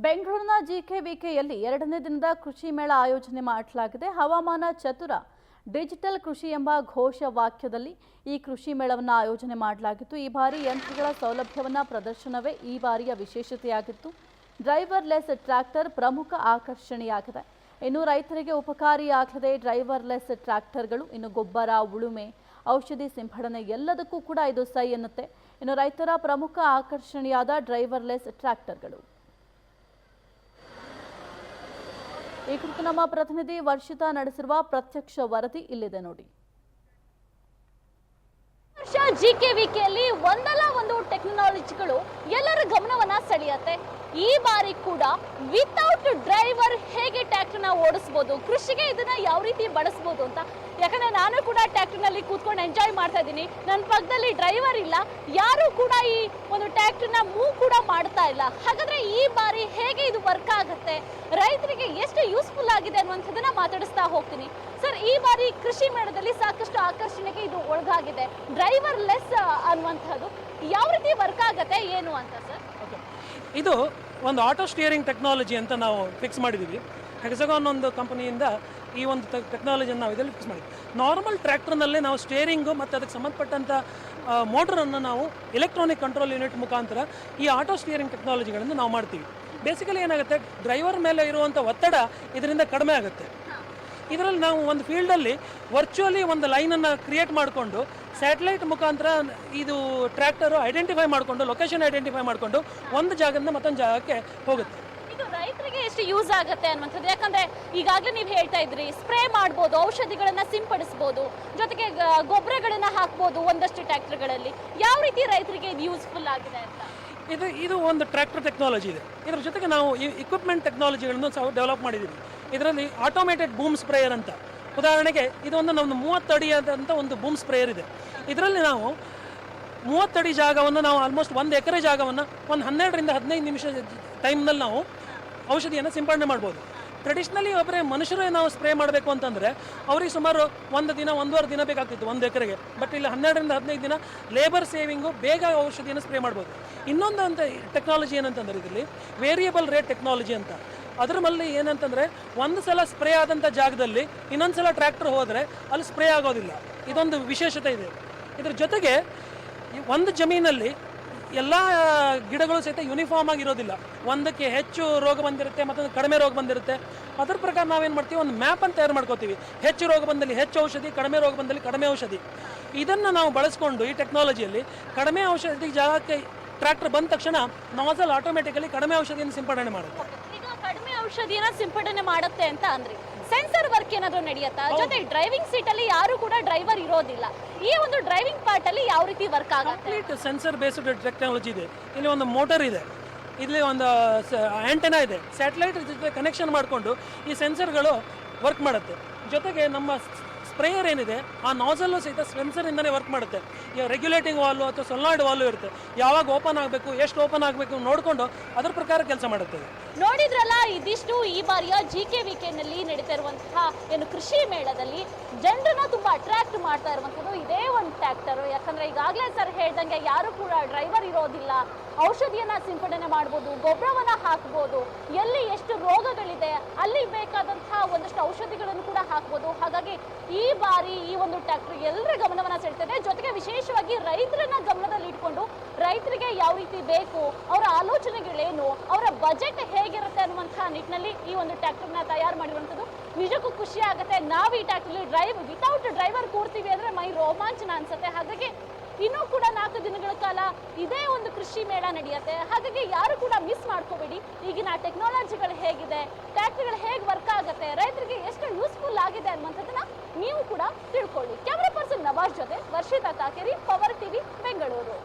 ಬೆಂಗಳೂರಿನ ಜಿಕೆವಿಕೆಯಲ್ಲಿ ಎರಡನೇ ದಿನದ ಕೃಷಿ ಮೇಳ ಆಯೋಜನೆ ಮಾಡಲಾಗಿದೆ. ಹವಾಮಾನ ಚತುರ ಡಿಜಿಟಲ್ ಕೃಷಿ ಎಂಬ ಘೋಷ ವಾಕ್ಯದಲ್ಲಿ ಈ ಕೃಷಿ ಮೇಳವನ್ನು ಆಯೋಜನೆ ಮಾಡಲಾಗಿತ್ತು. ಈ ಬಾರಿ ಯಂತ್ರಗಳ ಸೌಲಭ್ಯವನ್ನು ಪ್ರದರ್ಶನವೇ ಈ ಬಾರಿಯ ವಿಶೇಷತೆಯಾಗಿತ್ತು. ಡ್ರೈವರ್ಲೆಸ್ ಟ್ರ್ಯಾಕ್ಟರ್ ಪ್ರಮುಖ ಆಕರ್ಷಣೆಯಾಗಿದೆ. ಇನ್ನು ರೈತರಿಗೆ ಉಪಕಾರಿಯಾಗಲಿದೆ ಡ್ರೈವರ್ಲೆಸ್ ಟ್ರ್ಯಾಕ್ಟರ್ಗಳು. ಇನ್ನು ಗೊಬ್ಬರ, ಉಳುಮೆ, ಔಷಧಿ ಸಿಂಪಡಣೆ ಎಲ್ಲದಕ್ಕೂ ಕೂಡ ಇದು ಸೈ ಎನ್ನುತ್ತೆ. ಇನ್ನು ರೈತರ ಪ್ರಮುಖ ಆಕರ್ಷಣೆಯಾದ ಡ್ರೈವರ್ಲೆಸ್ ಟ್ರ್ಯಾಕ್ಟರ್ಗಳು. ಈ ಕುರಿತು ನಮ್ಮ ಪ್ರತಿನಿಧಿ ವರ್ಷಿತಾ ನಡೆಸಿರುವ ಪ್ರತ್ಯಕ್ಷ ವರದಿ ಇಲ್ಲಿದೆ ನೋಡಿ. ಜಿಕೆವಿಕೆಯಲ್ಲಿ ಒಂದಲ್ಲ ಒಂದು ಟೆಕ್ನಾಲಜಿಗಳು ಎಲ್ಲರ ಗಮನವನ್ನ ಸೆಳೆಯುತ್ತೆ. ಈ ಬಾರಿ ಕೂಡ ವಿತೌಟ್ ಡ್ರೈವರ್ ಹೇಗೆ ಟ್ರ್ಯಾಕ್ಟರ್ನ ಓಡಿಸಬಹುದು, ಕೃಷಿಗೆ ಇದನ್ನ ಯಾವ ರೀತಿ ಬಳಸಬಹುದು ಅಂತ. ಯಾಕಂದ್ರೆ ನಾನು ಕೂಡ ಟ್ರ್ಯಾಕ್ಟರ್ನಲ್ಲಿ ಕೂತ್ಕೊಂಡು ಎಂಜಾಯ್ ಮಾಡ್ತಾ ಇದ್ದೀನಿ. ನನ್ನ ಪಕ್ಕದಲ್ಲಿ ಡ್ರೈವರ್ ಇಲ್ಲ, ಯಾರು ಕೂಡ ಈ ಒಂದು ಟ್ರ್ಯಾಕ್ಟರ್ನ ಮೂವ್ ಕೂಡ ಮಾಡ್ತಾ ಇಲ್ಲ. ಹಾಗಾದ್ರೆ ಈ ಬಾರಿ ಹೇಗೆ ಇದು ವರ್ಕ್ ಆಗುತ್ತೆ, ರೈತರಿಗೆ ಎಷ್ಟು ಯೂಸ್ಫುಲ್ ಆಗಿದೆ ಅನ್ನುವಂಥದ್ದನ್ನ ಮಾತಾಡಿಸ್ತಾ ಹೋಗ್ತೀನಿ. ಸರ್, ಈ ಬಾರಿ ಕೃಷಿ ಮೇಳದಲ್ಲಿ ಸಾಕಷ್ಟು ಆಕರ್ಷಣೆಗೆ ಇದು ಒಳಗಾಗಿದೆ. ಡ್ರೈವರ್ ಲೆಸ್ ಅನ್ನುವಂಥದ್ದು ಯಾವ ರೀತಿ ವರ್ಕ್ ಆಗುತ್ತೆ ಏನು ಅಂತ ಸರ್? ಇದು ಒಂದು ಆಟೋ ಸ್ಟಿಯರಿಂಗ್ ಟೆಕ್ನಾಲಜಿ ಅಂತ ನಾವು ಫಿಕ್ಸ್ ಮಾಡಿದ್ದೀವಿ. ಹೆಕ್ಸಗಾನ್ ಒಂದು ಕಂಪನಿಯಿಂದ ಈ ಒಂದು ಟೆಕ್ನಾಲಜಿಯನ್ನು ನಾವು ಇದರಲ್ಲಿ ಫಿಕ್ಸ್ ಮಾಡಿದ್ವಿ. ನಾರ್ಮಲ್ ಟ್ರ್ಯಾಕ್ಟರ್ನಲ್ಲೇ ನಾವು ಸ್ಟೇರಿಂಗು ಮತ್ತು ಅದಕ್ಕೆ ಸಂಬಂಧಪಟ್ಟಂಥ ಮೋಟರನ್ನು ನಾವು ಎಲೆಕ್ಟ್ರಾನಿಕ್ ಕಂಟ್ರೋಲ್ ಯೂನಿಟ್ ಮುಖಾಂತರ ಈ ಆಟೋ ಸ್ಟಿಯರಿಂಗ್ ಟೆಕ್ನಾಲಜಿಗಳನ್ನು ನಾವು ಮಾಡ್ತೀವಿ. ಬೇಸಿಕಲಿ ಏನಾಗುತ್ತೆ, ಡ್ರೈವರ್ ಮೇಲೆ ಇರುವಂಥ ಒತ್ತಡ ಇದರಿಂದ ಕಡಿಮೆ ಆಗುತ್ತೆ. ಇದರಲ್ಲಿ ನಾವು ಒಂದು ಫೀಲ್ಡಲ್ಲಿ ವರ್ಚುವಲಿ ಒಂದು ಲೈನನ್ನು ಕ್ರಿಯೇಟ್ ಮಾಡಿಕೊಂಡು ಸ್ಯಾಟಲೈಟ್ ಮುಖಾಂತರ ಇದು ಟ್ರ್ಯಾಕ್ಟರು ಐಡೆಂಟಿಫೈ ಮಾಡಿಕೊಂಡು, ಲೊಕೇಶನ್ ಐಡೆಂಟಿಫೈ ಮಾಡಿಕೊಂಡು ಒಂದು ಜಾಗದಿಂದ ಮತ್ತೊಂದು ಜಾಗಕ್ಕೆ ಹೋಗುತ್ತೆ. ಇದು ರೈತರಿಗೆ ಎಷ್ಟು ಯೂಸ್ ಆಗುತ್ತೆ ಅನ್ನುವಂಥದ್ದು. ಯಾಕಂದ್ರೆ ಈಗಾಗಲೇ ನೀವು ಹೇಳ್ತಾ ಇದ್ರಿ, ಸ್ಪ್ರೇ ಮಾಡ್ಬೋದು, ಔಷಧಿಗಳನ್ನ ಸಿಂಪಡಿಸ್ಬೋದು, ಜೊತೆಗೆ ಗೊಬ್ಬರಗಳನ್ನ ಹಾಕ್ಬೋದು ಒಂದಷ್ಟು ಟ್ರ್ಯಾಕ್ಟರ್ಗಳಲ್ಲಿ. ಯಾವ ರೀತಿ ರೈತರಿಗೆ ಇದು ಯೂಸ್ಫುಲ್ ಆಗಿದೆ ಅಂತ? ಇದು ಒಂದು ಟ್ರ್ಯಾಕ್ಟರ್ ಟೆಕ್ನಾಲಜಿ ಇದೆ. ಇದರ ಜೊತೆಗೆ ನಾವು ಈ ಇಕ್ವಿಪ್ಮೆಂಟ್ ಟೆಕ್ನಾಲಜಿಗಳನ್ನು ಸಹ ಡೆವಲಪ್ ಮಾಡಿದ್ದೀವಿ. ಇದರಲ್ಲಿ ಆಟೋಮೇಟೆಡ್ ಬೂಮ್ ಸ್ಪ್ರೇಯರ್ ಅಂತ, ಉದಾಹರಣೆಗೆ ಇದೊಂದು ನಮ್ಮದು 30 ಅಡಿ ಆದಂಥ ಒಂದು ಬೂಮ್ ಸ್ಪ್ರೇಯರ್ ಇದೆ. ಇದರಲ್ಲಿ ನಾವು 30 ಅಡಿ ಜಾಗವನ್ನು ನಾವು ಆಲ್ಮೋಸ್ಟ್ 1 ಎಕರೆ ಜಾಗವನ್ನು ಒಂದು 12ರಿಂದ 15 ನಿಮಿಷ ಟೈಮ್ನಲ್ಲಿ ನಾವು ಔಷಧಿಯನ್ನು ಸಿಂಪಡಣೆ ಮಾಡ್ಬೋದು. ಟ್ರೆಡಿಷ್ನಲಿ ಒಬ್ಬರೇ ಮನುಷ್ಯರೇ ನಾವು ಸ್ಪ್ರೇ ಮಾಡಬೇಕು ಅಂತಂದರೆ ಅವ್ರಿಗೆ ಸುಮಾರು 1 ದಿನ 1.5 ದಿನ ಬೇಕಾಗ್ತಿತ್ತು 1 ಎಕರೆಗೆ. ಬಟ್ ಇಲ್ಲಿ 12ರಿಂದ 15 ದಿನ ಲೇಬರ್ ಸೇವಿಂಗು, ಬೇಗ ಔಷಧಿಯನ್ನು ಸ್ಪ್ರೇ ಮಾಡ್ಬೋದು. ಇನ್ನೊಂದು ಅಂತ ಟೆಕ್ನಾಲಜಿ ಏನಂತಂದರೆ ಇದರಲ್ಲಿ ವೇರಿಯಬಲ್ ರೇಟ್ ಟೆಕ್ನಾಲಜಿ ಅಂತ. ಅದ್ರ ಮೇಲೆ ಏನಂತಂದರೆ ಒಂದು ಸಲ ಸ್ಪ್ರೇ ಆದಂಥ ಜಾಗದಲ್ಲಿ ಇನ್ನೊಂದು ಸಲ ಟ್ರ್ಯಾಕ್ಟರ್ ಹೋದರೆ ಅಲ್ಲಿ ಸ್ಪ್ರೇ ಆಗೋದಿಲ್ಲ. ಇದೊಂದು ವಿಶೇಷತೆ ಇದೆ. ಇದ್ರ ಜೊತೆಗೆ ಒಂದು ಜಮೀನಲ್ಲಿ ಎಲ್ಲ ಗಿಡಗಳು ಸಹಿತ ಯೂನಿಫಾರ್ಮ್ ಆಗಿರೋದಿಲ್ಲ. ಒಂದಕ್ಕೆ ಹೆಚ್ಚು ರೋಗ ಬಂದಿರುತ್ತೆ, ಮತ್ತೊಂದು ಕಡಿಮೆ ರೋಗ ಬಂದಿರುತ್ತೆ. ಅದ್ರ ಪ್ರಕಾರ ನಾವೇನು ಮಾಡ್ತೀವಿ, ಒಂದು ಮ್ಯಾಪನ್ನು ತಯಾರು ಮಾಡ್ಕೋತೀವಿ. ಹೆಚ್ಚು ರೋಗ ಬಂದಲ್ಲಿ ಹೆಚ್ಚು ಔಷಧಿ, ಕಡಿಮೆ ರೋಗ ಬಂದಲ್ಲಿ ಕಡಿಮೆ ಔಷಧಿ. ಇದನ್ನು ನಾವು ಬಳಸ್ಕೊಂಡು ಈ ಟೆಕ್ನಾಲಜಿಯಲ್ಲಿ ಕಡಿಮೆ ಔಷಧಿ ಜಾಗಕ್ಕೆ ಟ್ರ್ಯಾಕ್ಟರ್ ಬಂದ ತಕ್ಷಣ ನಾಸಲ್ ಆಟೋಮೆಟಿಕಲಿ ಕಡಿಮೆ ಔಷಧಿಯನ್ನು ಸಿಂಪಡಣೆ ಮಾಡುತ್ತೆ. ಈಗ ಕಡಿಮೆ ಔಷಧಿನ ಸಿಂಪಡಣೆ ಮಾಡುತ್ತೆ ಅಂತ ಅಂದ್ರೆ ಸೆನ್ಸರ್ ವರ್ಕ್ ಏನಾದರೂ ನಡೆಯುತ್ತಾ? ಜೊತೆ ಡ್ರೈವಿಂಗ್ ಸೀಟ್ ಅಲ್ಲಿ ಯಾರು ಕೂಡ ಡ್ರೈವರ್ ಇರೋದಿಲ್ಲ. ಈ ಒಂದು ಡ್ರೈವಿಂಗ್ ಪಾರ್ಟ್ ಅಲ್ಲಿ ಯಾವ ರೀತಿ ವರ್ಕ್ ಆಗುತ್ತೆ? ಕಂಪ್ಲೀಟ್ ಸೆನ್ಸರ್ ಬೇಸ್ಡ್ ಟೆಕ್ನಾಲಜಿ ಇದೆ. ಇಲ್ಲಿ ಒಂದು ಮೋಟರ್ ಇದೆ, ಇಲ್ಲಿ ಒಂದು ಆಂಟೆನಾ ಇದೆ. ಸ್ಯಾಟಲೈಟ್ ಜೊತೆ ಕನೆಕ್ಷನ್ ಮಾಡಿಕೊಂಡು ಈ ಸೆನ್ಸರ್ಗಳು ವರ್ಕ್ ಮಾಡುತ್ತೆ. ಜೊತೆಗೆ ನಮ್ಮ ಸ್ಪ್ರೇಯರ್ ಏನಿದೆ ಆ ನಾಸಲ್ಲು ಸಹಿತ ಸೆನ್ಸರಿಂದನೇ ವರ್ಕ್ ಮಾಡುತ್ತೆ. ಈಗ ರೆಗ್ಯುಲೇಟಿಂಗ್ ವಾಲ್ವು ಅಥವಾ ಸೊಲಾಯ್ಡ್ ವಾಲ್ವು ಇರುತ್ತೆ. ಯಾವಾಗ ಓಪನ್ ಆಗಬೇಕು, ಎಷ್ಟು ಓಪನ್ ಆಗಬೇಕು ನೋಡಿಕೊಂಡು ಅದರ ಪ್ರಕಾರ ಕೆಲಸ ಮಾಡುತ್ತೆ. ನೋಡಿದ್ರಲ್ಲ, ಇದಿಷ್ಟು ಈ ಬಾರಿಯ ಜಿಕೆವಿಕೆನಲ್ಲಿ ನಡೀತಾ ಇರುವಂತಹ ಏನು ಕೃಷಿ ಮೇಳದಲ್ಲಿ ಜನರನ್ನ ತುಂಬಾ ಅಟ್ರಾಕ್ಟ್ ಮಾಡ್ತಾ ಇರುವಂಥದ್ದು ಇದೇ ಒಂದು ಟ್ರ್ಯಾಕ್ಟರ್. ಯಾಕಂದ್ರೆ ಈಗಾಗಲೇ ಸರ್ ಹೇಳ್ದಂಗೆ ಯಾರು ಕೂಡ ಡ್ರೈವರ್ ಇರೋದಿಲ್ಲ. ಔಷಧಿಯನ್ನ ಸಿಂಪಡಣೆ ಮಾಡ್ಬೋದು, ಗೊಬ್ಬರವನ್ನ ಹಾಕ್ಬೋದು, ಎಲ್ಲಿ ಎಷ್ಟು ರೋಗಗಳಿದೆ ಅಲ್ಲಿ ಬೇಕಾದಂತಹ ಒಂದಷ್ಟು ಔಷಧಿಗಳನ್ನು ಕೂಡ ಹಾಕ್ಬೋದು. ಹಾಗಾಗಿ ಈ ಬಾರಿ ಈ ಒಂದು ಟ್ರ್ಯಾಕ್ಟರ್ ಎಲ್ಲರ ಗಮನವನ್ನ ಸೆಳೆದಿದೆ. ಜೊತೆಗೆ ವಿಶೇಷವಾಗಿ ರೈತರನ್ನ ಗಮನದಲ್ಲಿ ಇಟ್ಕೊಂಡು ರೈತರಿಗೆ ಯಾವ ರೀತಿ ಬೇಕು, ಅವರ ಆಲೋಚನೆಗಳೇನು, ಅವರ ಬಜೆಟ್ ಹೇಗಿರುತ್ತೆ ಅನ್ನುವಂತಹ ನಿಟ್ಟಿನಲ್ಲಿ ಈ ಒಂದು ಟ್ರ್ಯಾಕ್ಟರ್ನ ತಯಾರು ಮಾಡಿರುವಂಥದ್ದು ನಿಜಕ್ಕೂ ಖುಷಿ ಆಗುತ್ತೆ. ನಾವು ಈ ಟ್ರ್ಯಾಕ್ಟರ್ಲಿ ವಿತೌಟ್ ಡ್ರೈವರ್ ಕೂರ್ತೀವಿ ಅಂದ್ರೆ ಮೈ ರೋಮಾಂಚನ ಅನ್ಸುತ್ತೆ. ಹಾಗಾಗಿ ಇನ್ನೂ ಕೂಡ 4 ದಿನಗಳ ಕಾಲ ಇದೇ ಒಂದು ಕೃಷಿ ಮೇಳ ನಡೆಯುತ್ತೆ. ಹಾಗಾಗಿ ಯಾರು ಕೂಡ ಮಿಸ್ ಮಾಡ್ಕೋಬೇಡಿ. ಈಗಿನ ಟೆಕ್ನಾಲಜಿಗಳು ಹೇಗಿದೆ, ಟ್ರ್ಯಾಕ್ಟರ್ಗಳು ಹೇಗೆ ವರ್ಕ್ ಆಗುತ್ತೆ, ರೈತರಿಗೆ ಎಷ್ಟು ಯೂಸ್ಫುಲ್ ಆಗಿದೆ ಅನ್ನುವಂಥದ್ದನ್ನ ನೀವು ಕೂಡ ತಿಳ್ಕೊಳ್ಳಿ. ಕ್ಯಾಮರಾ ಪರ್ಸನ್ ನವಾಜ್ ಜೊತೆ ವರ್ಷಿತಾ ತಾಕೇರಿ, ಪವರ್ ಟಿವಿ, ಬೆಂಗಳೂರು.